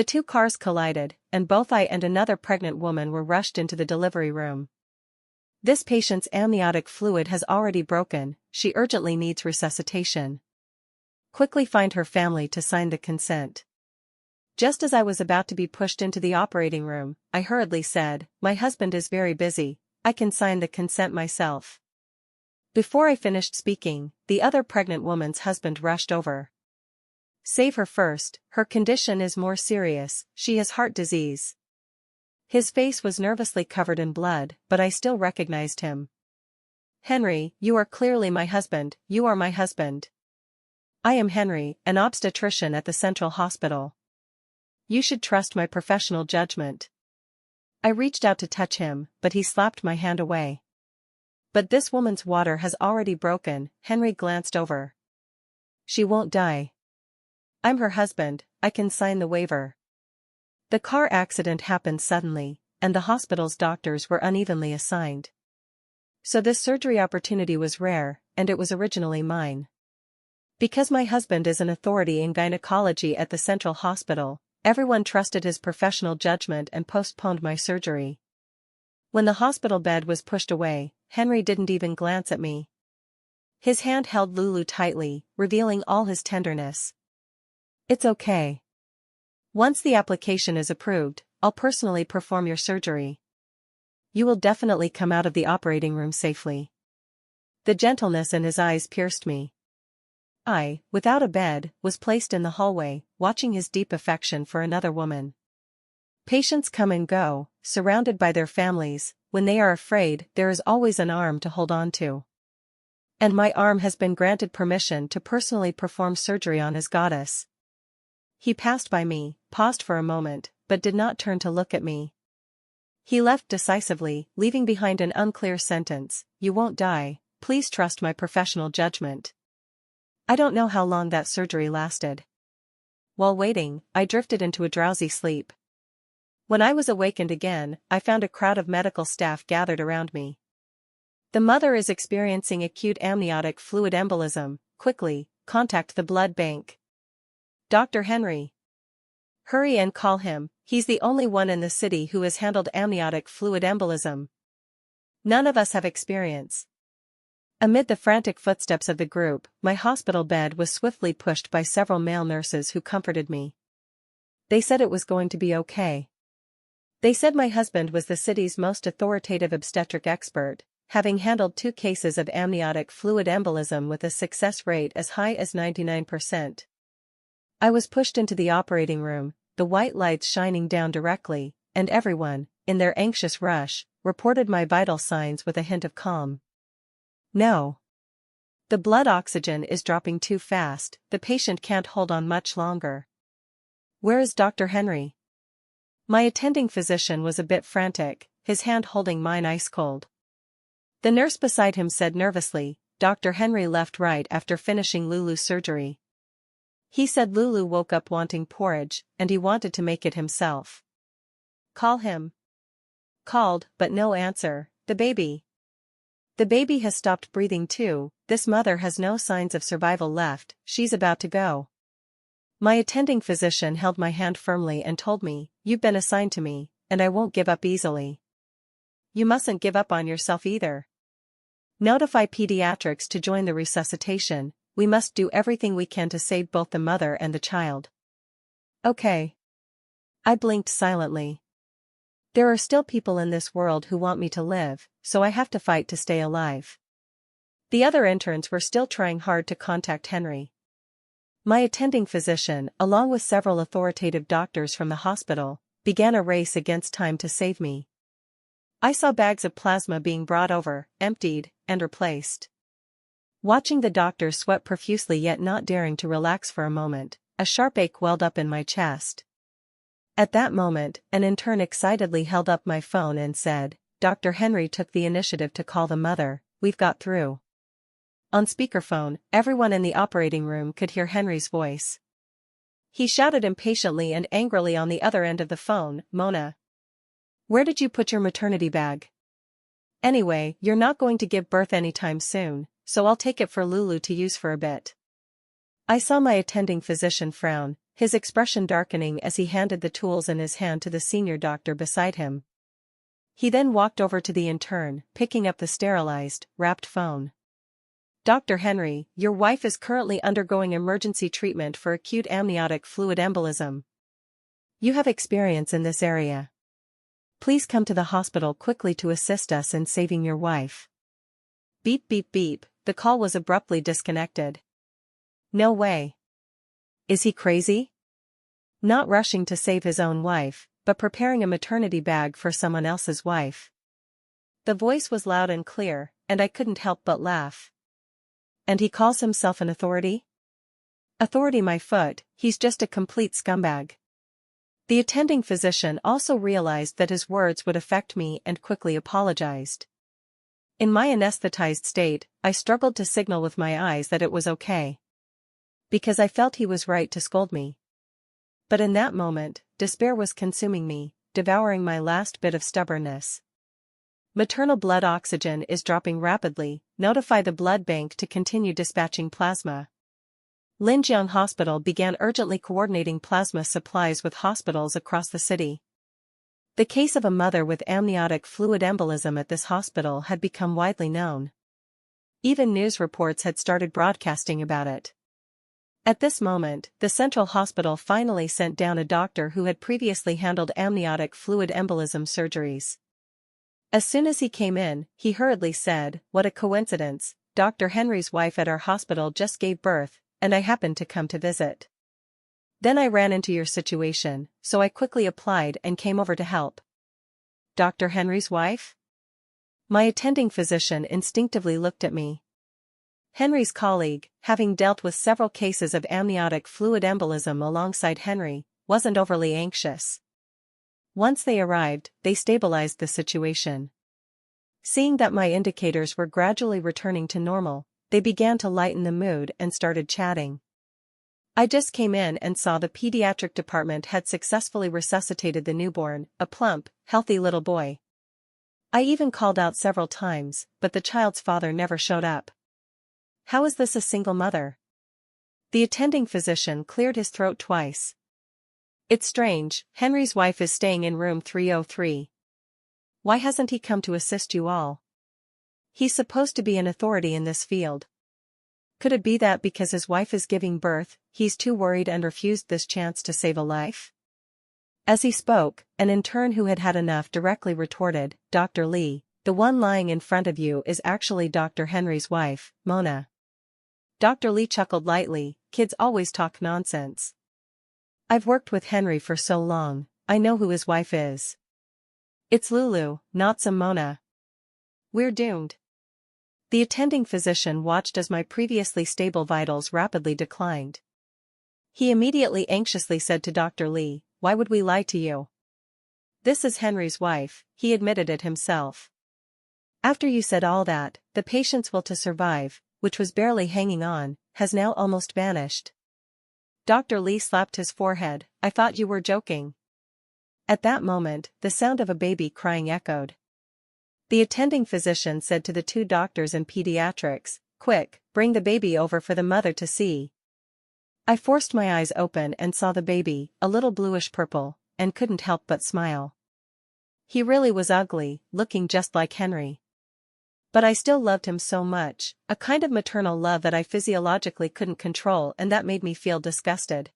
The two cars collided, and both I and another pregnant woman were rushed into the delivery room. This patient's amniotic fluid has already broken, she urgently needs resuscitation. Quickly find her family to sign the consent. Just as I was about to be pushed into the operating room, I hurriedly said, "My husband is very busy, I can sign the consent myself." Before I finished speaking, the other pregnant woman's husband rushed over. "Save her first, her condition is more serious, she has heart disease." His face was nervously covered in blood, but I still recognized him. "Henry, you are clearly my husband, you are my husband. I am Henry, an obstetrician at the Central Hospital. You should trust my professional judgment." I reached out to touch him, but he slapped my hand away. "But this woman's water has already broken," Henry glanced over. "She won't die. I'm her husband, I can sign the waiver." The car accident happened suddenly, and the hospital's doctors were unevenly assigned. So this surgery opportunity was rare, and it was originally mine. Because my husband is an authority in gynecology at the Central Hospital, everyone trusted his professional judgment and postponed my surgery. When the hospital bed was pushed away, Henry didn't even glance at me. His hand held Lulu tightly, revealing all his tenderness. "It's okay. Once the application is approved, I'll personally perform your surgery. You will definitely come out of the operating room safely." The gentleness in his eyes pierced me. I, without a bed, was placed in the hallway, watching his deep affection for another woman. Patients come and go, surrounded by their families. When they are afraid, there is always an arm to hold on to. And my arm has been granted permission to personally perform surgery on his goddess. He passed by me, paused for a moment, but did not turn to look at me. He left decisively, leaving behind an unclear sentence, "You won't die, please trust my professional judgment." I don't know how long that surgery lasted. While waiting, I drifted into a drowsy sleep. When I was awakened again, I found a crowd of medical staff gathered around me. "The mother is experiencing acute amniotic fluid embolism, quickly, contact the blood bank. Dr. Henry. Hurry and call him, he's the only one in the city who has handled amniotic fluid embolism. None of us have experience." Amid the frantic footsteps of the group, my hospital bed was swiftly pushed by several male nurses who comforted me. They said it was going to be okay. They said my husband was the city's most authoritative obstetric expert, having handled 2 cases of amniotic fluid embolism with a success rate as high as 99%. I was pushed into the operating room, the white lights shining down directly, and everyone, in their anxious rush, reported my vital signs with a hint of calm. "No. The blood oxygen is dropping too fast, the patient can't hold on much longer." "Where is Dr. Henry?" My attending physician was a bit frantic, his hand holding mine ice cold. The nurse beside him said nervously, "Dr. Henry left right after finishing Lulu's surgery. He said Lulu woke up wanting porridge, and he wanted to make it himself." "Call him." Called, but no answer. "The baby." "The baby has stopped breathing too, this mother has no signs of survival left, she's about to go." My attending physician held my hand firmly and told me, "You've been assigned to me, and I won't give up easily. You mustn't give up on yourself either. Notify pediatrics to join the resuscitation, we must do everything we can to save both the mother and the child." "Okay." I blinked silently. There are still people in this world who want me to live, so I have to fight to stay alive. The other interns were still trying hard to contact Henry. My attending physician, along with several authoritative doctors from the hospital, began a race against time to save me. I saw bags of plasma being brought over, emptied, and replaced. Watching the doctors sweat profusely yet not daring to relax for a moment, a sharp ache welled up in my chest. At that moment, an intern excitedly held up my phone and said, "Dr. Henry took the initiative to call the mother, we've got through." On speakerphone, everyone in the operating room could hear Henry's voice. He shouted impatiently and angrily on the other end of the phone, "Mona, where did you put your maternity bag? Anyway, you're not going to give birth anytime soon, so I'll take it for Lulu to use for a bit." I saw my attending physician frown, his expression darkening as he handed the tools in his hand to the senior doctor beside him. He then walked over to the intern, picking up the sterilized, wrapped phone. "Dr. Henry, your wife is currently undergoing emergency treatment for acute amniotic fluid embolism. You have experience in this area. Please come to the hospital quickly to assist us in saving your wife." Beep beep beep, the call was abruptly disconnected. No way. Is he crazy? Not rushing to save his own wife, but preparing a maternity bag for someone else's wife. The voice was loud and clear, and I couldn't help but laugh. And he calls himself an authority? Authority my foot, he's just a complete scumbag. The attending physician also realized that his words would affect me and quickly apologized. In my anesthetized state, I struggled to signal with my eyes that it was okay. Because I felt he was right to scold me. But in that moment, despair was consuming me, devouring my last bit of stubbornness. "Maternal blood oxygen is dropping rapidly, notify the blood bank to continue dispatching plasma." Linjiang Hospital began urgently coordinating plasma supplies with hospitals across the city. The case of a mother with amniotic fluid embolism at this hospital had become widely known. Even news reports had started broadcasting about it. At this moment, the central hospital finally sent down a doctor who had previously handled amniotic fluid embolism surgeries. As soon as he came in, he hurriedly said, "What a coincidence, Dr. Henry's wife at our hospital just gave birth, and I happened to come to visit. Then I ran into your situation, so I quickly applied and came over to help." Dr. Henry's wife? My attending physician instinctively looked at me. Henry's colleague, having dealt with several cases of amniotic fluid embolism alongside Henry, wasn't overly anxious. Once they arrived, they stabilized the situation. Seeing that my indicators were gradually returning to normal, they began to lighten the mood and started chatting. I just came in and saw the pediatric department had successfully resuscitated the newborn, a plump, healthy little boy. I even called out several times, but the child's father never showed up. How is this a single mother? The attending physician cleared his throat twice. It's strange, Henry's wife is staying in room 303. Why hasn't he come to assist you all? He's supposed to be an authority in this field. Could it be that because his wife is giving birth, he's too worried and refused this chance to save a life? As he spoke, an intern who had had enough directly retorted, "Dr. Lee, the one lying in front of you is actually Dr. Henry's wife, Mona." Dr. Lee chuckled lightly, "Kids always talk nonsense. I've worked with Henry for so long, I know who his wife is. It's Lulu, not some Mona. We're doomed." The attending physician watched as my previously stable vitals rapidly declined. He immediately anxiously said to Dr. Lee, "Why would we lie to you? This is Henry's wife," he admitted it himself. "After you said all that, the patient's will to survive, which was barely hanging on, has now almost vanished." Dr. Lee slapped his forehead, "I thought you were joking." At that moment, the sound of a baby crying echoed. The attending physician said to the two doctors in pediatrics, "Quick, bring the baby over for the mother to see." I forced my eyes open and saw the baby, a little bluish-purple, and couldn't help but smile. He really was ugly, looking just like Henry. But I still loved him so much, a kind of maternal love that I physiologically couldn't control, and that made me feel disgusted.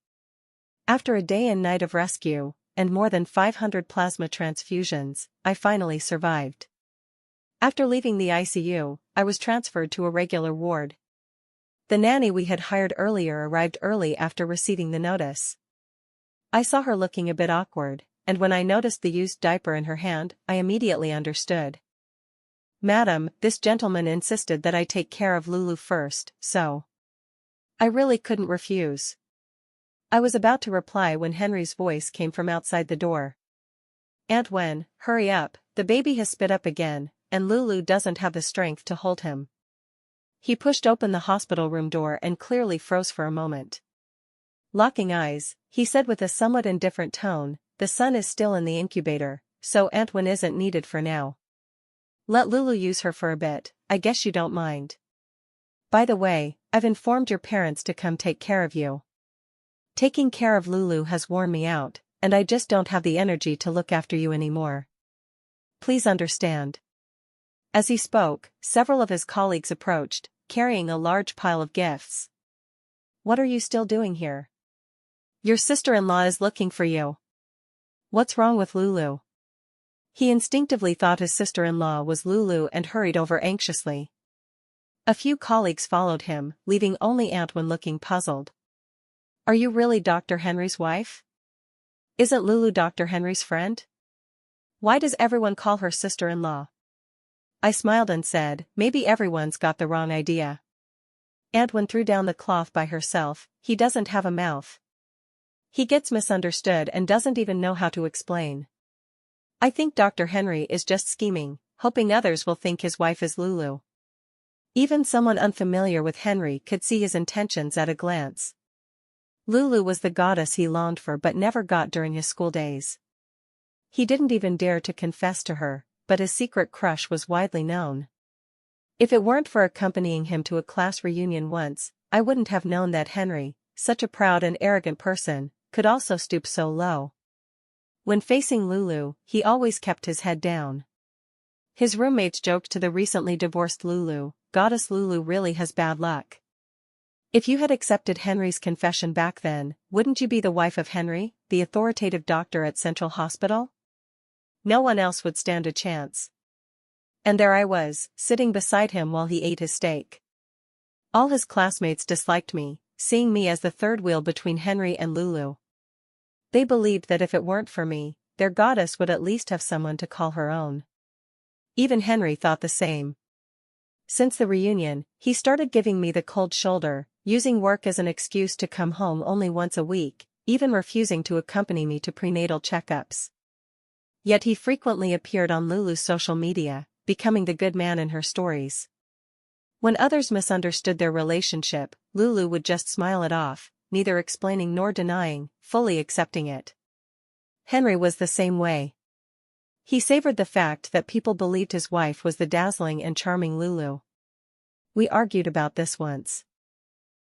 After a day and night of rescue, and more than 500 plasma transfusions, I finally survived. After leaving the ICU, I was transferred to a regular ward. The nanny we had hired earlier arrived early after receiving the notice. I saw her looking a bit awkward, and when I noticed the used diaper in her hand, I immediately understood. "Madam, this gentleman insisted that I take care of Lulu first, so I really couldn't refuse." I was about to reply when Henry's voice came from outside the door. "Aunt Wen, hurry up, the baby has spit up again, and Lulu doesn't have the strength to hold him." He pushed open the hospital room door and clearly froze for a moment. Locking eyes, he said with a somewhat indifferent tone, "The son is still in the incubator, so Aunt Wen isn't needed for now. Let Lulu use her for a bit, I guess you don't mind. By the way, I've informed your parents to come take care of you." Taking care of Lulu has worn me out, and I just don't have the energy to look after you anymore. Please understand." As he spoke, several of his colleagues approached, carrying a large pile of gifts. "What are you still doing here? Your sister-in-law is looking for you. What's wrong with Lulu?" He instinctively thought his sister-in-law was Lulu and hurried over anxiously. A few colleagues followed him, leaving only Antwin looking puzzled. "Are you really Dr. Henry's wife? Isn't Lulu Dr. Henry's friend? Why does everyone call her sister-in-law?" I smiled and said, "Maybe everyone's got the wrong idea. Antwin threw down the cloth by herself. He doesn't have a mouth. He gets misunderstood and doesn't even know how to explain. I think Dr. Henry is just scheming, hoping others will think his wife is Lulu. Even someone unfamiliar with Henry could see his intentions at a glance. Lulu was the goddess he longed for but never got during his school days. He didn't even dare to confess to her, but his secret crush was widely known. If it weren't for accompanying him to a class reunion once, I wouldn't have known that Henry, such a proud and arrogant person, could also stoop so low. When facing Lulu, he always kept his head down. His roommates joked to the recently divorced Lulu, "Goddess Lulu really has bad luck." If you had accepted Henry's confession back then, wouldn't you be the wife of Henry, the authoritative doctor at Central Hospital? No one else would stand a chance. And there I was, sitting beside him while he ate his steak. All his classmates disliked me, seeing me as the third wheel between Henry and Lulu. They believed that if it weren't for me, their goddess would at least have someone to call her own. Even Henry thought the same. Since the reunion, he started giving me the cold shoulder, using work as an excuse to come home only once a week, even refusing to accompany me to prenatal checkups. Yet he frequently appeared on Lulu's social media, becoming the good man in her stories. When others misunderstood their relationship, Lulu would just smile it off, neither explaining nor denying, fully accepting it. Henry was the same way. He savored the fact that people believed his wife was the dazzling and charming Lulu. We argued about this once.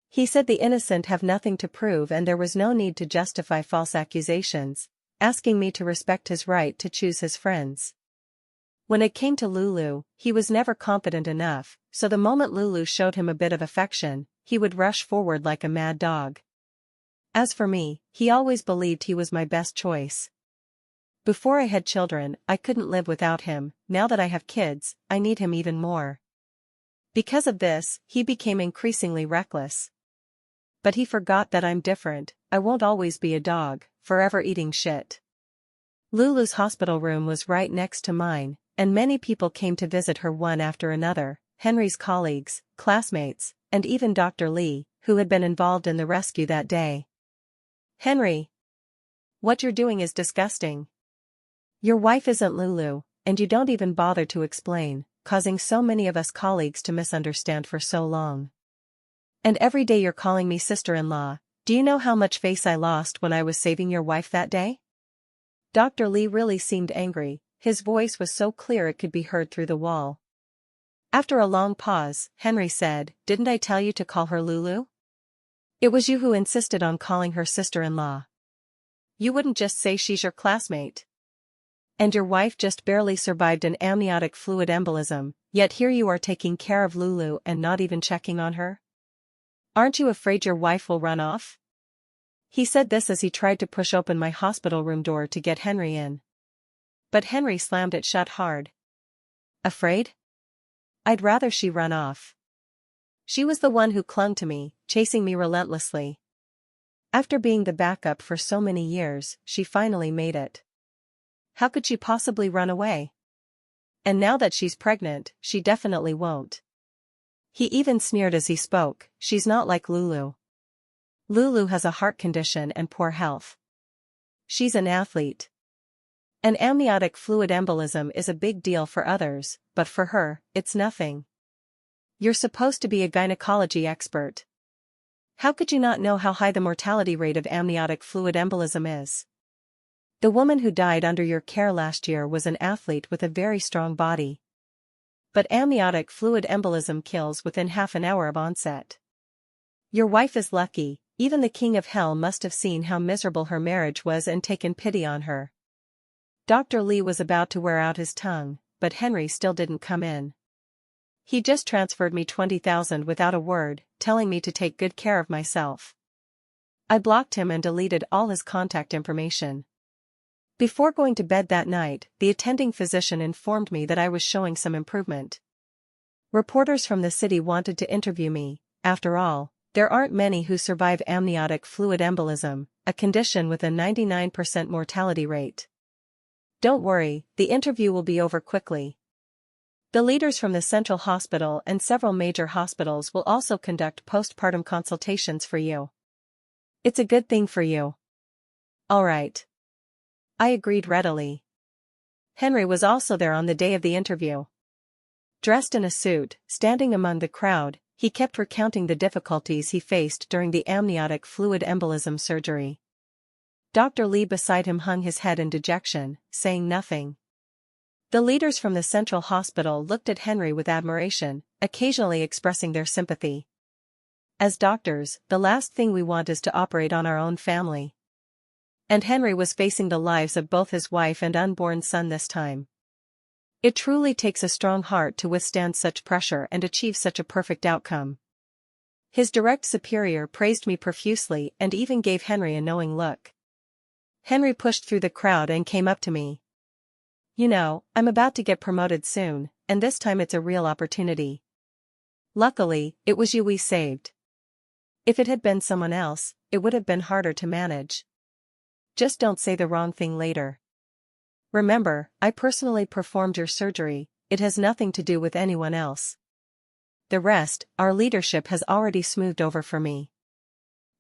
He said the innocent have nothing to prove and there was no need to justify false accusations, asking me to respect his right to choose his friends. When it came to Lulu, he was never confident enough, so the moment Lulu showed him a bit of affection, he would rush forward like a mad dog. As for me, he always believed he was my best choice. Before I had children, I couldn't live without him. Now that I have kids, I need him even more. Because of this, he became increasingly reckless. But he forgot that I'm different. I won't always be a dog, forever eating shit. Lulu's hospital room was right next to mine, and many people came to visit her one after another, Henry's colleagues, classmates, and even Dr. Lee, who had been involved in the rescue that day. "Henry, what you're doing is disgusting. Your wife isn't Lulu, and you don't even bother to explain, causing so many of us colleagues to misunderstand for so long. And every day you're calling me sister-in-law. Do you know how much face I lost when I was saving your wife that day?" Dr. Lee really seemed angry. His voice was so clear it could be heard through the wall. After a long pause, Henry said, "Didn't I tell you to call her Lulu? It was you who insisted on calling her sister-in-law. You wouldn't just say she's your classmate. And your wife just barely survived an amniotic fluid embolism, yet here you are taking care of Lulu and not even checking on her? Aren't you afraid your wife will run off?" He said this as he tried to push open my hospital room door to get Henry in. But Henry slammed it shut hard. "Afraid? I'd rather she run off. She was the one who clung to me, chasing me relentlessly. After being the backup for so many years, she finally made it. How could she possibly run away? And now that she's pregnant, she definitely won't." He even sneered as he spoke, "She's not like Lulu. Lulu has a heart condition and poor health. She's an athlete. An amniotic fluid embolism is a big deal for others, but for her, it's nothing. You're supposed to be a gynecology expert. How could you not know how high the mortality rate of amniotic fluid embolism is? The woman who died under your care last year was an athlete with a very strong body. But amniotic fluid embolism kills within half an hour of onset. Your wife is lucky, Even the king of hell must have seen how miserable her marriage was and taken pity on her. Dr. Lee was about to wear out his tongue, but Henry still didn't come in. He just transferred me 20,000 without a word, telling me to take good care of myself. I blocked him and deleted all his contact information. Before going to bed that night, the attending physician informed me that I was showing some improvement. Reporters from the city wanted to interview me. After all, there aren't many who survive amniotic fluid embolism, a condition with a 99% mortality rate. Don't worry, the interview will be over quickly. The leaders from the Central Hospital and several major hospitals will also conduct postpartum consultations for you. It's a good thing for you. All right. I agreed readily. Henry was also there on the day of the interview. Dressed in a suit, standing among the crowd, he kept recounting the difficulties he faced during the amniotic fluid embolism surgery. Dr. Lee beside him hung his head in dejection, saying nothing. The leaders from the Central Hospital looked at Henry with admiration, occasionally expressing their sympathy. As doctors, the last thing we want is to operate on our own family. And Henry was facing the lives of both his wife and unborn son this time. It truly takes a strong heart to withstand such pressure and achieve such a perfect outcome. His direct superior praised me profusely and even gave Henry a knowing look. Henry pushed through the crowd and came up to me. You know, I'm about to get promoted soon, and this time it's a real opportunity. Luckily, it was you we saved. If it had been someone else, it would have been harder to manage. Just don't say the wrong thing later. Remember, I personally performed your surgery, it has nothing to do with anyone else. The rest, our leadership has already smoothed over for me.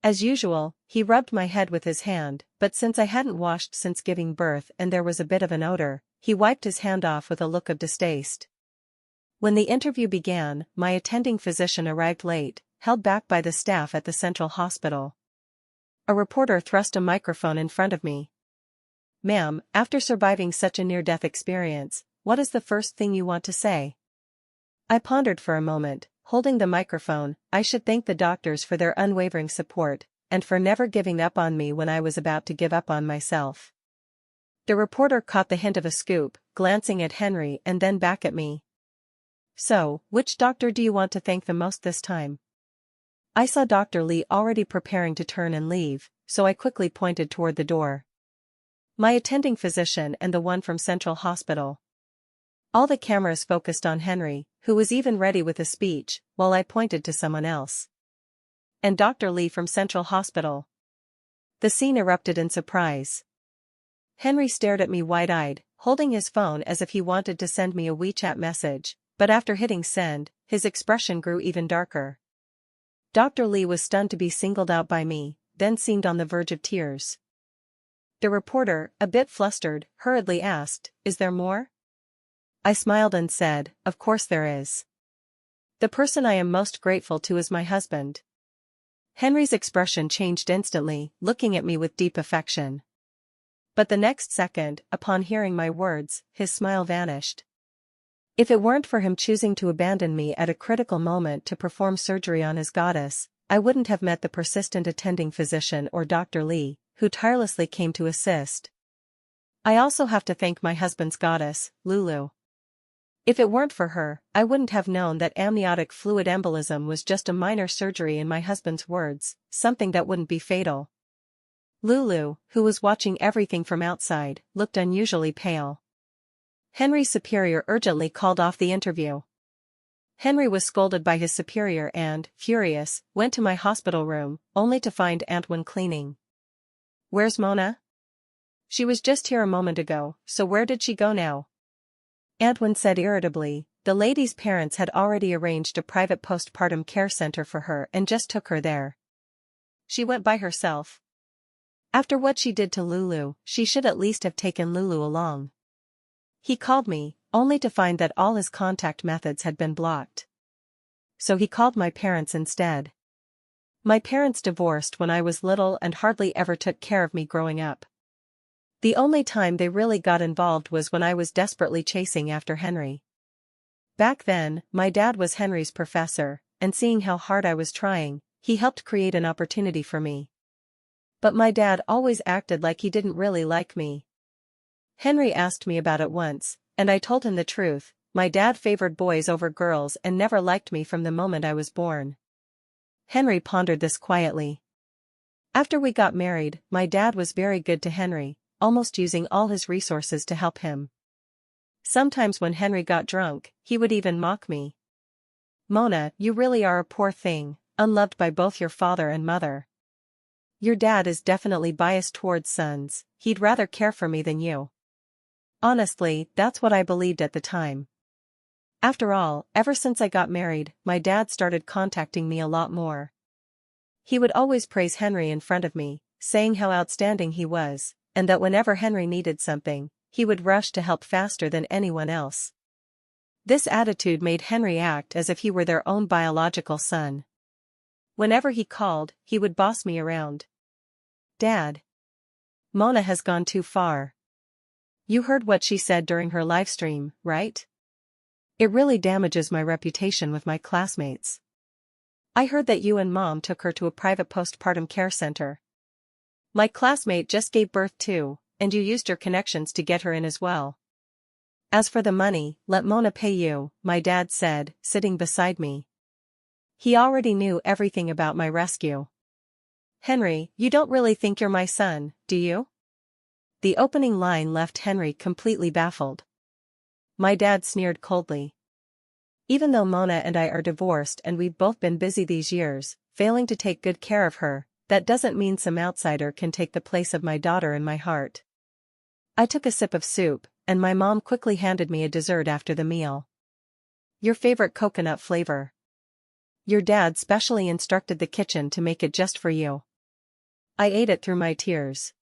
As usual, he rubbed my head with his hand, but since I hadn't washed since giving birth and there was a bit of an odor, he wiped his hand off with a look of distaste. When the interview began, my attending physician arrived late, held back by the staff at the Central Hospital. A reporter thrust a microphone in front of me. Ma'am, after surviving such a near-death experience, what is the first thing you want to say? I pondered for a moment, holding the microphone. I should thank the doctors for their unwavering support, and for never giving up on me when I was about to give up on myself. The reporter caught the hint of a scoop, glancing at Henry and then back at me. So, which doctor do you want to thank the most this time? I saw Dr. Lee already preparing to turn and leave, so I quickly pointed toward the door. My attending physician and the one from Central Hospital. All the cameras focused on Henry, who was even ready with a speech, while I pointed to someone else. And Dr. Lee from Central Hospital. The scene erupted in surprise. Henry stared at me wide-eyed, holding his phone as if he wanted to send me a WeChat message, but after hitting send, his expression grew even darker. Dr. Lee was stunned to be singled out by me, then seemed on the verge of tears. The reporter, a bit flustered, hurriedly asked, "Is there more?" I smiled and said, "Of course there is. The person I am most grateful to is my husband." Henry's expression changed instantly, looking at me with deep affection. But the next second, upon hearing my words, his smile vanished. If it weren't for him choosing to abandon me at a critical moment to perform surgery on his goddess, I wouldn't have met the persistent attending physician or Dr. Lee, who tirelessly came to assist. I also have to thank my husband's goddess, Lulu. If it weren't for her, I wouldn't have known that amniotic fluid embolism was just a minor surgery, in my husband's words, something that wouldn't be fatal. Lulu, who was watching everything from outside, looked unusually pale. Henry's superior urgently called off the interview. Henry was scolded by his superior and, furious, went to my hospital room, only to find Antwin cleaning. "Where's Mona?" "She was just here a moment ago, so where did she go now?" Antwin said irritably. The lady's parents had already arranged a private postpartum care center for her and just took her there. She went by herself. After what she did to Lulu, she should at least have taken Lulu along. He called me, only to find that all his contact methods had been blocked. So he called my parents instead. My parents divorced when I was little and hardly ever took care of me growing up. The only time they really got involved was when I was desperately chasing after Henry. Back then, my dad was Henry's professor, and seeing how hard I was trying, he helped create an opportunity for me. But my dad always acted like he didn't really like me. Henry asked me about it once, and I told him the truth. My dad favored boys over girls and never liked me from the moment I was born. Henry pondered this quietly. After we got married, my dad was very good to Henry, almost using all his resources to help him. Sometimes when Henry got drunk, he would even mock me. "Mona, you really are a poor thing, unloved by both your father and mother. Your dad is definitely biased towards sons, he'd rather care for me than you." Honestly, that's what I believed at the time. After all, ever since I got married, my dad started contacting me a lot more. He would always praise Henry in front of me, saying how outstanding he was, and that whenever Henry needed something, he would rush to help faster than anyone else. This attitude made Henry act as if he were their own biological son. Whenever he called, he would boss me around. "Dad, Mona has gone too far. You heard what she said during her live stream, right? It really damages my reputation with my classmates. I heard that you and Mom took her to a private postpartum care center. My classmate just gave birth too, and you used your connections to get her in as well. As for the money, let Mona pay you," my dad said, sitting beside me. He already knew everything about my rescue. "Henry, you don't really think you're my son, do you?" The opening line left Henry completely baffled. My dad sneered coldly. "Even though Mona and I are divorced and we've both been busy these years, failing to take good care of her, that doesn't mean some outsider can take the place of my daughter in my heart." I took a sip of soup, and my mom quickly handed me a dessert after the meal. "Your favorite coconut flavor. Your dad specially instructed the kitchen to make it just for you." I ate it through my tears.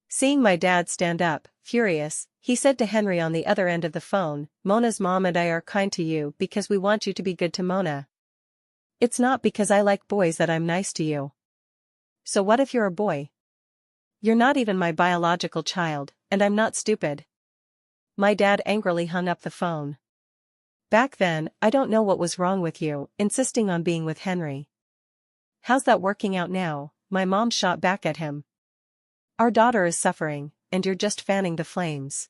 Seeing my dad stand up, furious, he said to Henry on the other end of the phone, "Mona's mom and I are kind to you because we want you to be good to Mona. It's not because I like boys that I'm nice to you. So what if you're a boy? You're not even my biological child, and I'm not stupid." My dad angrily hung up the phone. "Back then, I don't know what was wrong with you, insisting on being with Henry. How's that working out now?" my mom shot back at him. "Our daughter is suffering, and you're just fanning the flames."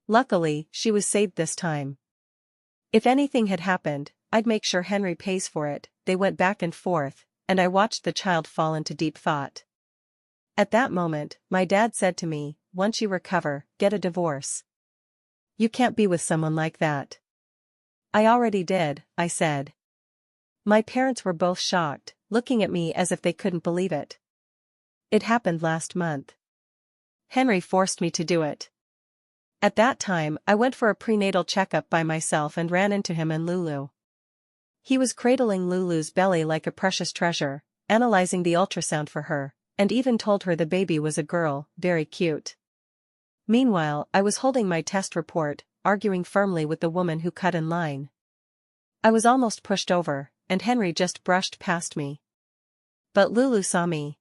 Luckily, she was saved this time. If anything had happened, I'd make sure Henry pays for it. They went back and forth, and I watched the child fall into deep thought. At that moment, my dad said to me, "Once you recover, get a divorce. You can't be with someone like that." "I already did," I said. My parents were both shocked, looking at me as if they couldn't believe it. "It happened last month. Henry forced me to do it." At that time, I went for a prenatal checkup by myself and ran into him and Lulu. He was cradling Lulu's belly like a precious treasure, analyzing the ultrasound for her, and even told her the baby was a girl, very cute. Meanwhile, I was holding my test report, arguing firmly with the woman who cut in line. I was almost pushed over, and Henry just brushed past me. But Lulu saw me.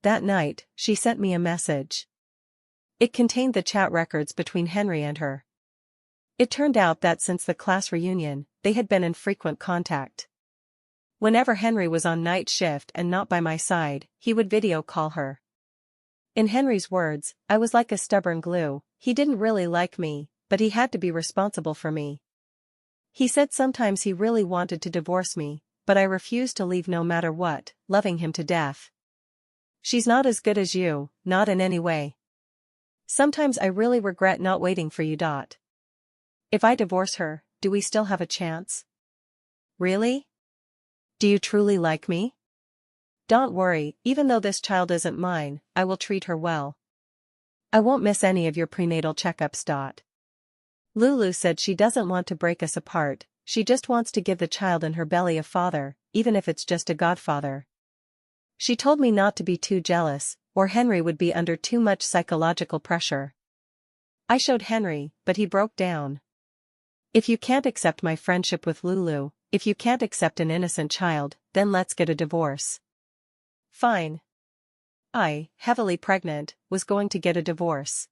That night, she sent me a message. It contained the chat records between Henry and her. It turned out that since the class reunion, they had been in frequent contact. Whenever Henry was on night shift and not by my side, he would video call her. In Henry's words, I was like a stubborn glue. He didn't really like me, but he had to be responsible for me. He said sometimes he really wanted to divorce me, but I refused to leave no matter what, loving him to death. "She's not as good as you, not in any way. Sometimes I really regret not waiting for you. If I divorce her, do we still have a chance? Really? Do you truly like me? Don't worry, even though this child isn't mine, I will treat her well. I won't miss any of your prenatal checkups. Lulu said she doesn't want to break us apart, she just wants to give the child in her belly a father, even if it's just a godfather. She told me not to be too jealous, or Henry would be under too much psychological pressure." I showed Henry, but he broke down. "If you can't accept my friendship with Lulu, if you can't accept an innocent child, then let's get a divorce." Fine. I, heavily pregnant, was going to get a divorce.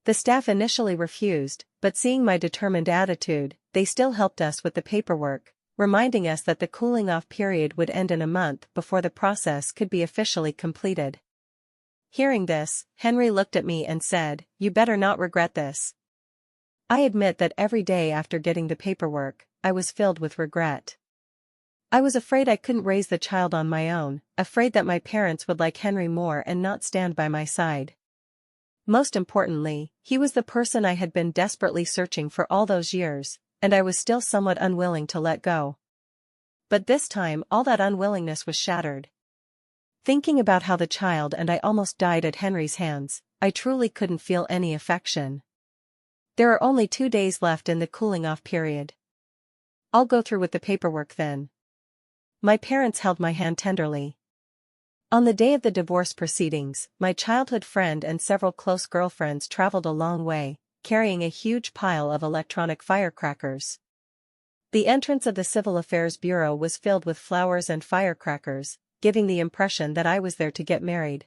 The staff initially refused, but seeing my determined attitude, they still helped us with the paperwork, reminding us that the cooling-off period would end in a month before the process could be officially completed. Hearing this, Henry looked at me and said, "You better not regret this." I admit that every day after getting the paperwork, I was filled with regret. I was afraid I couldn't raise the child on my own, afraid that my parents would like Henry more and not stand by my side. Most importantly, he was the person I had been desperately searching for all those years, and I was still somewhat unwilling to let go. But this time all that unwillingness was shattered. Thinking about how the child and I almost died at Henry's hands, I truly couldn't feel any affection. There are only 2 days left in the cooling-off period. I'll go through with the paperwork then. My parents held my hand tenderly. On the day of the divorce proceedings, my childhood friend and several close girlfriends traveled a long way, carrying a huge pile of electronic firecrackers. The entrance of the Civil Affairs Bureau was filled with flowers and firecrackers, giving the impression that I was there to get married.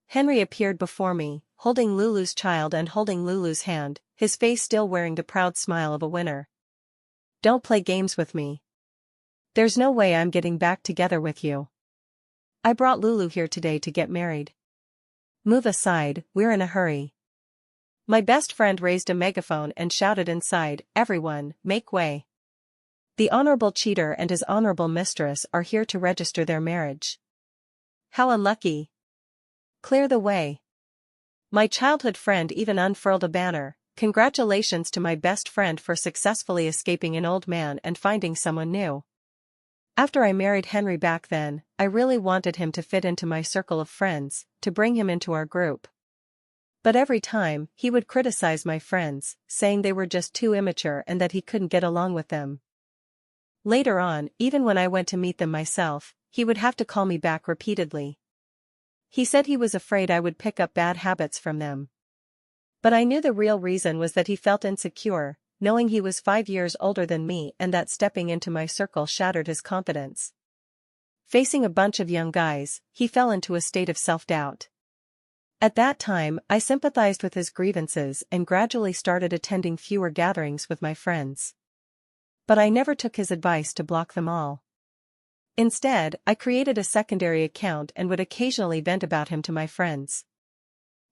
Henry appeared before me, holding Lulu's child and holding Lulu's hand, his face still wearing the proud smile of a winner. "Don't play games with me. There's no way I'm getting back together with you. I brought Lulu here today to get married. Move aside, we're in a hurry." My best friend raised a megaphone and shouted inside, "Everyone, make way. The honorable cheater and his honorable mistress are here to register their marriage." How unlucky. Clear the way. My childhood friend even unfurled a banner, "Congratulations to my best friend for successfully escaping an old man and finding someone new." After I married Henry back then, I really wanted him to fit into my circle of friends, to bring him into our group. But every time, he would criticize my friends, saying they were just too immature and that he couldn't get along with them. Later on, even when I went to meet them myself, he would have to call me back repeatedly. He said he was afraid I would pick up bad habits from them. But I knew the real reason was that he felt insecure, knowing he was 5 years older than me and that stepping into my circle shattered his confidence. Facing a bunch of young guys, he fell into a state of self-doubt. At that time, I sympathized with his grievances and gradually started attending fewer gatherings with my friends. But I never took his advice to block them all. Instead, I created a secondary account and would occasionally vent about him to my friends.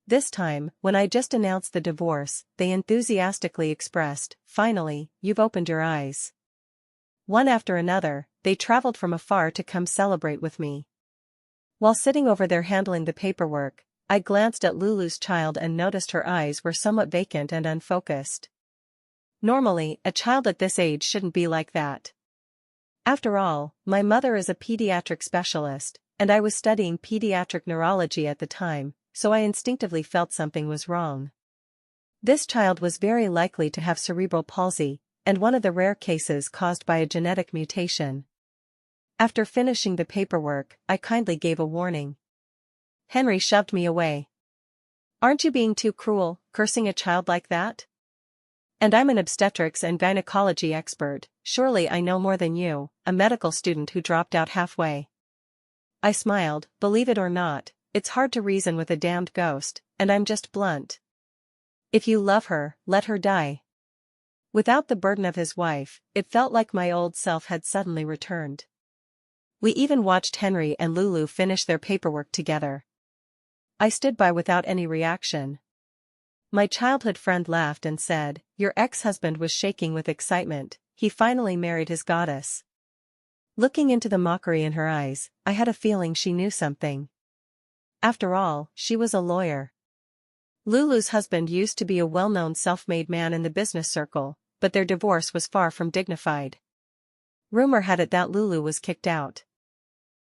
This time, when I just announced the divorce, they enthusiastically expressed, "Finally, you've opened your eyes." One after another, they traveled from afar to come celebrate with me. While sitting over there handling the paperwork, I glanced at Lulu's child and noticed her eyes were somewhat vacant and unfocused. Normally, a child at this age shouldn't be like that. After all, my mother is a pediatric specialist, and I was studying pediatric neurology at the time, so I instinctively felt something was wrong. This child was very likely to have cerebral palsy, and one of the rare cases caused by a genetic mutation. After finishing the paperwork, I kindly gave a warning. Henry shoved me away. "Aren't you being too cruel, cursing a child like that? And I'm an obstetrics and gynecology expert, surely I know more than you, a medical student who dropped out halfway." I smiled. Believe it or not, it's hard to reason with a damned ghost, and I'm just blunt. If you love her, let her die. Without the burden of his wife, it felt like my old self had suddenly returned. We even watched Henry and Lulu finish their paperwork together. I stood by without any reaction. My childhood friend laughed and said, "Your ex-husband was shaking with excitement, he finally married his goddess." Looking into the mockery in her eyes, I had a feeling she knew something. After all, she was a lawyer. Lulu's husband used to be a well-known self-made man in the business circle, but their divorce was far from dignified. Rumor had it that Lulu was kicked out.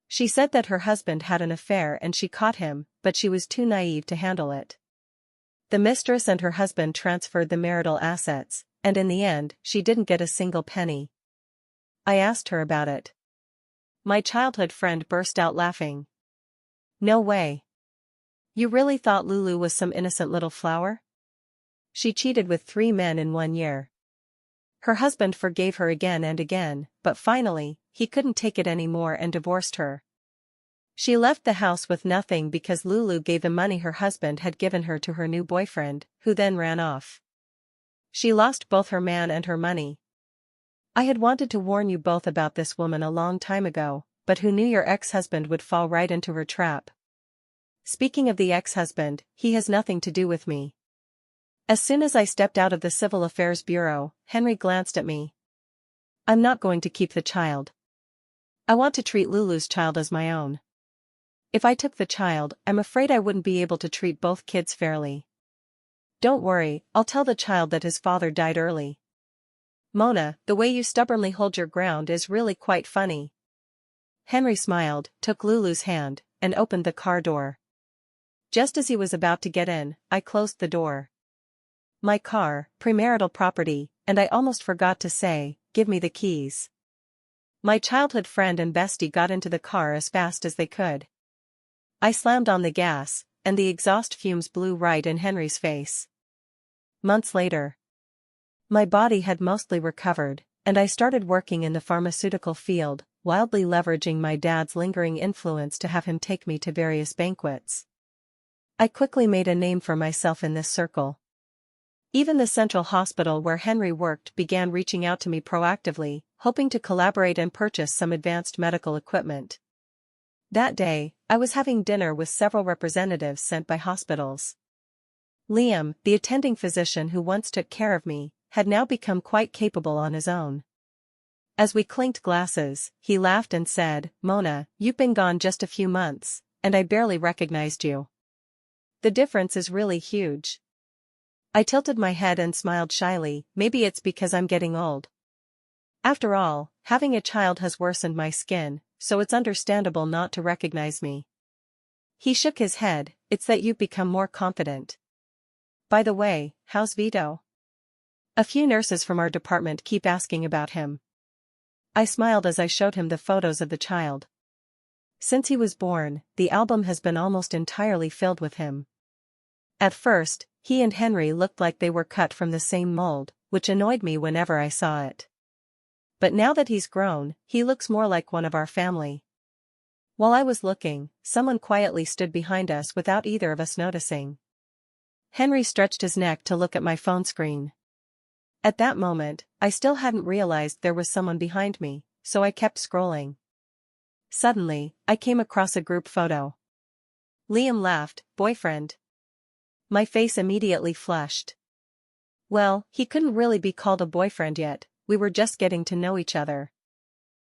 She said that her husband had an affair and she caught him, but she was too naive to handle it. The mistress and her husband transferred the marital assets, and in the end, she didn't get a single penny. I asked her about it. My childhood friend burst out laughing. "No way. You really thought Lulu was some innocent little flower? She cheated with 3 men in 1 year. Her husband forgave her again and again, but finally, he couldn't take it anymore and divorced her. She left the house with nothing because Lulu gave the money her husband had given her to her new boyfriend, who then ran off. She lost both her man and her money. I had wanted to warn you both about this woman a long time ago, but who knew your ex-husband would fall right into her trap? Speaking of the ex-husband, he has nothing to do with me. As soon as I stepped out of the Civil Affairs Bureau, Henry glanced at me. I'm not going to keep the child. I want to treat Lulu's child as my own. If I took the child, I'm afraid I wouldn't be able to treat both kids fairly. Don't worry, I'll tell the child that his father died early. Mona, the way you stubbornly hold your ground is really quite funny. Henry smiled, took Lulu's hand, and opened the car door. Just as he was about to get in, I closed the door. My car, premarital property, and I almost forgot to say, give me the keys. My childhood friend and bestie got into the car as fast as they could. I slammed on the gas, and the exhaust fumes blew right in Henry's face. Months later, my body had mostly recovered, and I started working in the pharmaceutical field, wildly leveraging my dad's lingering influence to have him take me to various banquets. I quickly made a name for myself in this circle. Even the central hospital where Henry worked began reaching out to me proactively, hoping to collaborate and purchase some advanced medical equipment. That day, I was having dinner with several representatives sent by hospitals. Liam, the attending physician who once took care of me, had now become quite capable on his own. As we clinked glasses, he laughed and said, "Mona, you've been gone just a few months, and I barely recognized you. The difference is really huge." I tilted my head and smiled shyly. Maybe it's because I'm getting old. After all, having a child has worsened my skin, so it's understandable not to recognize me. He shook his head. It's that you've become more confident. By the way, how's Vito? A few nurses from our department keep asking about him. I smiled as I showed him the photos of the child. Since he was born, the album has been almost entirely filled with him. At first, he and Henry looked like they were cut from the same mold, which annoyed me whenever I saw it. But now that he's grown, he looks more like one of our family. While I was looking, someone quietly stood behind us without either of us noticing. Henry stretched his neck to look at my phone screen. At that moment, I still hadn't realized there was someone behind me, so I kept scrolling. Suddenly, I came across a group photo. Liam laughed. Boyfriend. My face immediately flushed. Well, he couldn't really be called a boyfriend yet, we were just getting to know each other.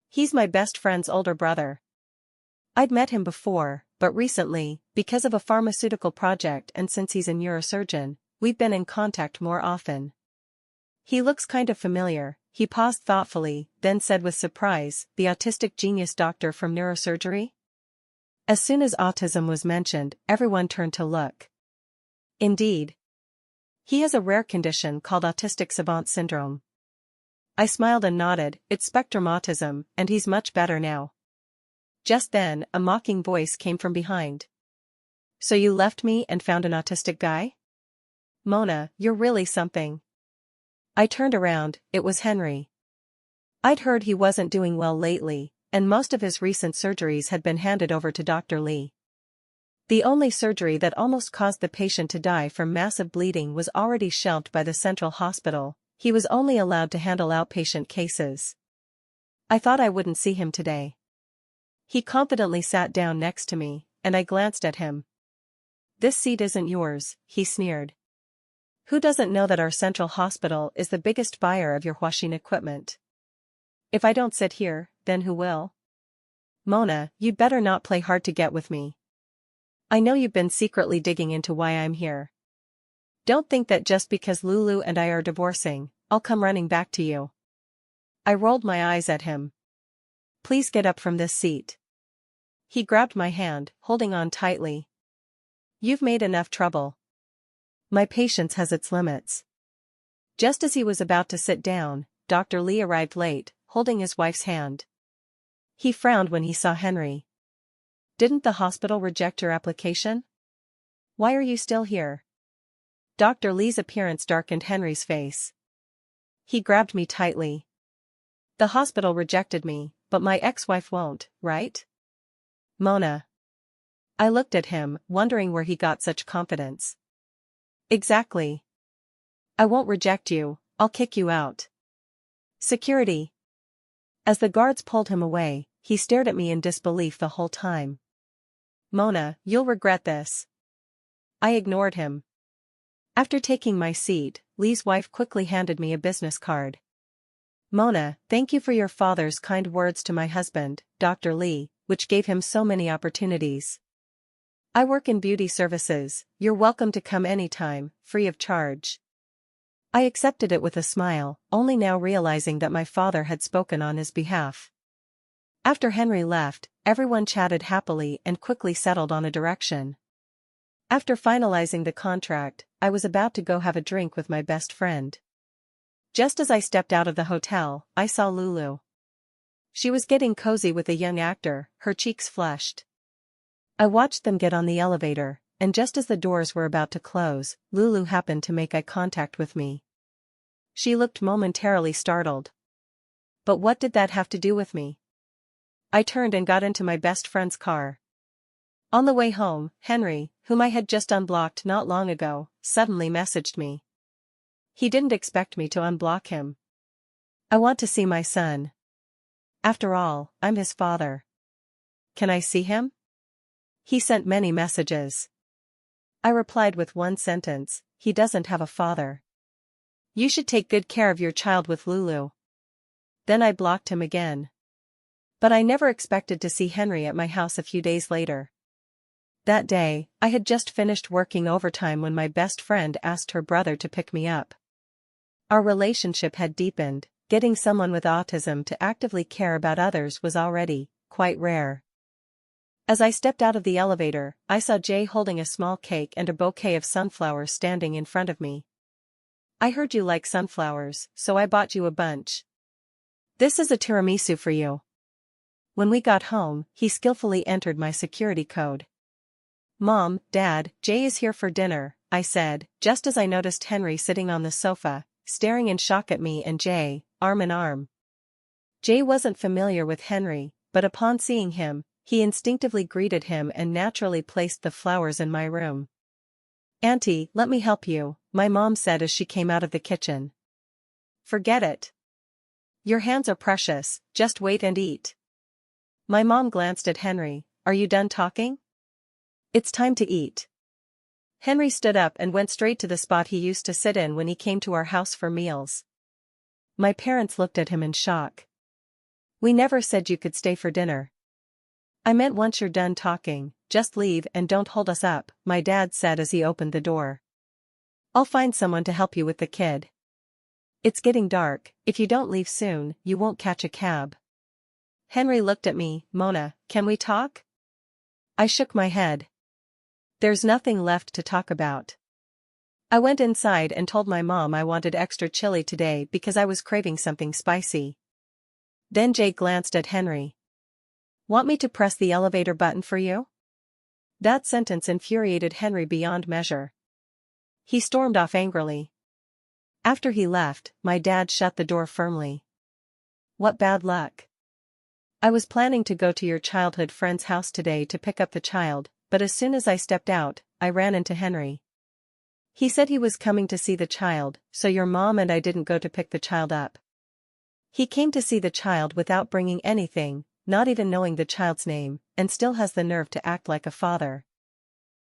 He's my best friend's older brother. I'd met him before, but recently, because of a pharmaceutical project and since he's a neurosurgeon, we've been in contact more often. He looks kind of familiar. He paused thoughtfully, then said with surprise, the autistic genius doctor from neurosurgery? As soon as autism was mentioned, everyone turned to look. Indeed. He has a rare condition called autistic savant syndrome. I smiled and nodded. It's spectrum autism, and he's much better now. Just then, a mocking voice came from behind. So you left me and found an autistic guy? Mona, you're really something. I turned around. It was Henry. I'd heard he wasn't doing well lately, and most of his recent surgeries had been handed over to Dr. Lee. The only surgery that almost caused the patient to die from massive bleeding was already shelved by the central hospital. He was only allowed to handle outpatient cases. I thought I wouldn't see him today. He confidently sat down next to me, and I glanced at him. This seat isn't yours, he sneered. Who doesn't know that our central hospital is the biggest buyer of your washing equipment? If I don't sit here, then who will? Mona, you'd better not play hard to get with me. I know you've been secretly digging into why I'm here. Don't think that just because Lulu and I are divorcing, I'll come running back to you. I rolled my eyes at him. Please get up from this seat. He grabbed my hand, holding on tightly. You've made enough trouble. My patience has its limits. Just as he was about to sit down, Dr. Lee arrived late, holding his wife's hand. He frowned when he saw Henry. Didn't the hospital reject your application? Why are you still here? Dr. Lee's appearance darkened Henry's face. He grabbed me tightly. The hospital rejected me, but my ex-wife won't, right? Mona. I looked at him, wondering where he got such confidence. Exactly. I won't reject you, I'll kick you out. Security. As the guards pulled him away, he stared at me in disbelief the whole time. Mona, you'll regret this. I ignored him. After taking my seat, Lee's wife quickly handed me a business card. Mona, thank you for your father's kind words to my husband, Dr. Lee, which gave him so many opportunities. I work in beauty services, you're welcome to come anytime, free of charge. I accepted it with a smile, only now realizing that my father had spoken on his behalf. After Henry left, everyone chatted happily and quickly settled on a direction. After finalizing the contract, I was about to go have a drink with my best friend. Just as I stepped out of the hotel, I saw Lulu. She was getting cozy with a young actor, her cheeks flushed. I watched them get on the elevator, and just as the doors were about to close, Lulu happened to make eye contact with me. She looked momentarily startled. But what did that have to do with me? I turned and got into my best friend's car. On the way home, Henry, whom I had just unblocked not long ago, suddenly messaged me. He didn't expect me to unblock him. I want to see my son. After all, I'm his father. Can I see him? He sent many messages. I replied with one sentence, he doesn't have a father. You should take good care of your child with Lulu. Then I blocked him again. But I never expected to see Henry at my house a few days later. That day, I had just finished working overtime when my best friend asked her brother to pick me up. Our relationship had deepened, getting someone with autism to actively care about others was already quite rare. As I stepped out of the elevator, I saw Jay holding a small cake and a bouquet of sunflowers standing in front of me. I heard you like sunflowers, so I bought you a bunch. This is a tiramisu for you. When we got home, he skillfully entered my security code. Mom, Dad, Jay is here for dinner, I said, just as I noticed Henry sitting on the sofa, staring in shock at me and Jay, arm in arm. Jay wasn't familiar with Henry, but upon seeing him, he instinctively greeted him and naturally placed the flowers in my room. Auntie, let me help you, my mom said as she came out of the kitchen. Forget it. Your hands are precious, just wait and eat. My mom glanced at Henry, are you done talking? It's time to eat. Henry stood up and went straight to the spot he used to sit in when he came to our house for meals. My parents looked at him in shock. We never said you could stay for dinner. I meant once you're done talking, just leave and don't hold us up, my dad said as he opened the door. I'll find someone to help you with the kid. It's getting dark, if you don't leave soon, you won't catch a cab. Henry looked at me, Mona, can we talk? I shook my head. There's nothing left to talk about. I went inside and told my mom I wanted extra chili today because I was craving something spicy. Then Jay glanced at Henry. Want me to press the elevator button for you? That sentence infuriated Henry beyond measure. He stormed off angrily. After he left, my dad shut the door firmly. What bad luck. I was planning to go to your childhood friend's house today to pick up the child, but as soon as I stepped out, I ran into Henry. He said he was coming to see the child, so your mom and I didn't go to pick the child up. He came to see the child without bringing anything, not even knowing the child's name, and still has the nerve to act like a father.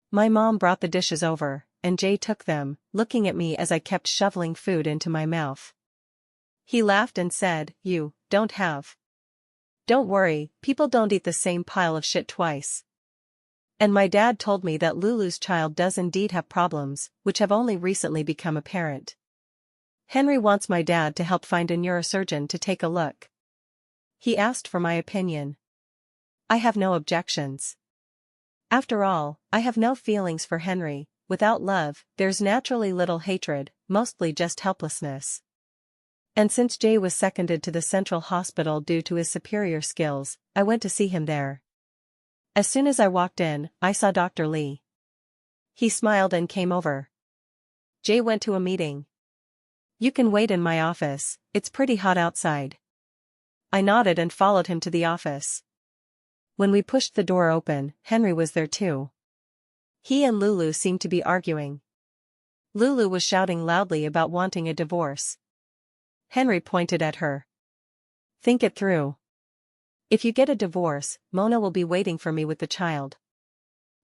My mom brought the dishes over, and Jay took them, looking at me as I kept shoveling food into my mouth. He laughed and said, You don't have. Don't worry, people don't eat the same pile of shit twice. And my dad told me that Lulu's child does indeed have problems, which have only recently become apparent. Henry wants my dad to help find a neurosurgeon to take a look. He asked for my opinion. I have no objections. After all, I have no feelings for Henry. Without love, there's naturally little hatred, mostly just helplessness. And since Jay was seconded to the Central Hospital due to his superior skills, I went to see him there. As soon as I walked in, I saw Dr. Lee. He smiled and came over. Jay went to a meeting. You can wait in my office, it's pretty hot outside. I nodded and followed him to the office. When we pushed the door open, Henry was there too. He and Lulu seemed to be arguing. Lulu was shouting loudly about wanting a divorce. Henry pointed at her. Think it through. If you get a divorce, Mona will be waiting for me with the child.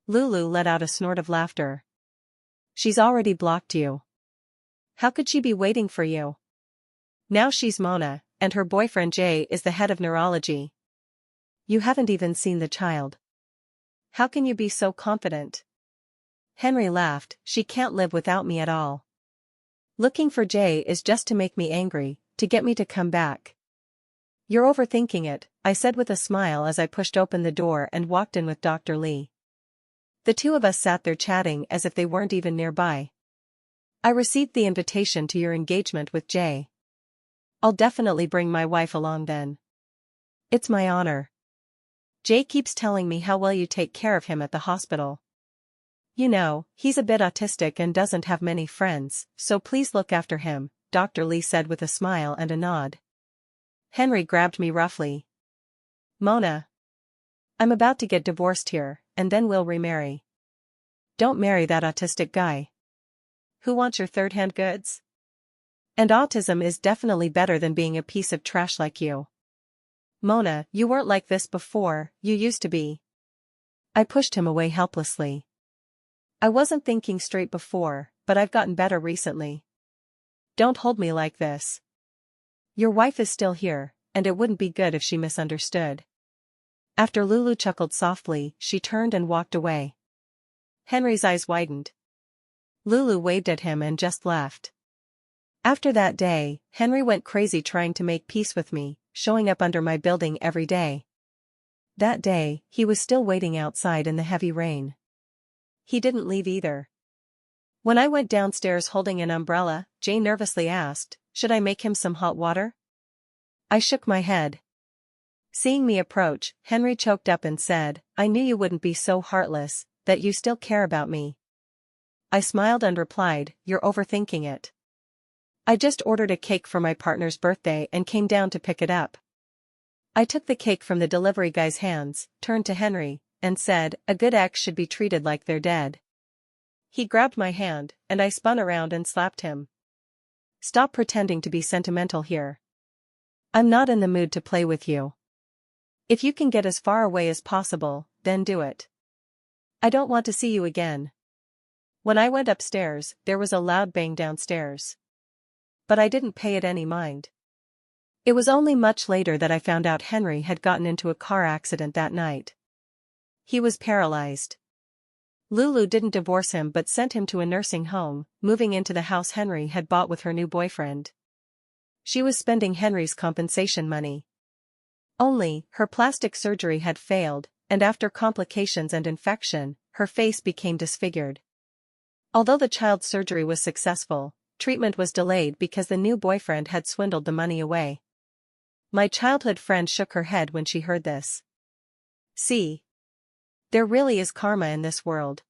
Lulu let out a snort of laughter. She's already blocked you. How could she be waiting for you? Now she's Mona, and her boyfriend Jay is the head of neurology. You haven't even seen the child. How can you be so confident? Henry laughed. She can't live without me at all. Looking for Jay is just to make me angry, to get me to come back. You're overthinking it, I said with a smile as I pushed open the door and walked in with Dr. Lee. The two of us sat there chatting as if they weren't even nearby. I received the invitation to your engagement with Jay. I'll definitely bring my wife along then. It's my honor. Jay keeps telling me how well you take care of him at the hospital. You know, he's a bit autistic and doesn't have many friends, so please look after him, Dr. Lee said with a smile and a nod. Henry grabbed me roughly. Mona. I'm about to get divorced here, and then we'll remarry. Don't marry that autistic guy. Who wants your third-hand goods? And autism is definitely better than being a piece of trash like you. Mona, you weren't like this before, you used to be. I pushed him away helplessly. I wasn't thinking straight before, but I've gotten better recently. Don't hold me like this. Your wife is still here, and it wouldn't be good if she misunderstood. After Lulu chuckled softly, she turned and walked away. Henry's eyes widened. Lulu waved at him and just left. After that day, Henry went crazy trying to make peace with me, showing up under my building every day. That day, he was still waiting outside in the heavy rain. He didn't leave either. When I went downstairs holding an umbrella, Jay nervously asked, should I make him some hot water? I shook my head. Seeing me approach, Henry choked up and said, I knew you wouldn't be so heartless, that you still care about me. I smiled and replied, you're overthinking it. I just ordered a cake for my partner's birthday and came down to pick it up. I took the cake from the delivery guy's hands, turned to Henry, and said, a good ex should be treated like they're dead. He grabbed my hand, and I spun around and slapped him. Stop pretending to be sentimental here. I'm not in the mood to play with you. If you can get as far away as possible, then do it. I don't want to see you again. When I went upstairs, there was a loud bang downstairs. But I didn't pay it any mind. It was only much later that I found out Henry had gotten into a car accident that night. He was paralyzed. Lulu didn't divorce him but sent him to a nursing home, moving into the house Henry had bought with her new boyfriend. She was spending Henry's compensation money. Only, her plastic surgery had failed, and after complications and infection, her face became disfigured. Although the child's surgery was successful, treatment was delayed because the new boyfriend had swindled the money away. My childhood friend shook her head when she heard this. See? There really is karma in this world.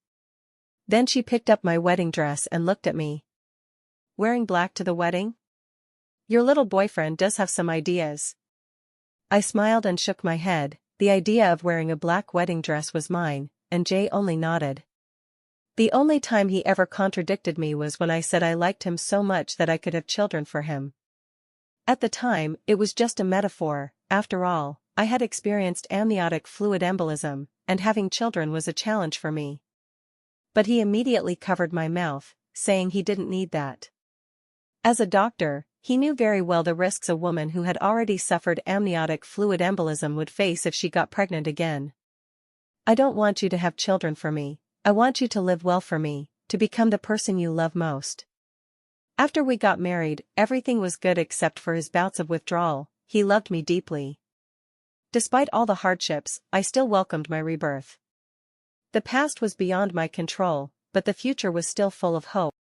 Then she picked up my wedding dress and looked at me. Wearing black to the wedding? Your little boyfriend does have some ideas. I smiled and shook my head. The idea of wearing a black wedding dress was mine, and Jay only nodded. The only time he ever contradicted me was when I said I liked him so much that I could have children for him. At the time, it was just a metaphor. After all, I had experienced amniotic fluid embolism, and having children was a challenge for me. But he immediately covered my mouth, saying he didn't need that. As a doctor, he knew very well the risks a woman who had already suffered amniotic fluid embolism would face if she got pregnant again. I don't want you to have children for me. I want you to live well for me, to become the person you love most. After we got married, everything was good except for his bouts of withdrawal. He loved me deeply. Despite all the hardships, I still welcomed my rebirth. The past was beyond my control, but the future was still full of hope.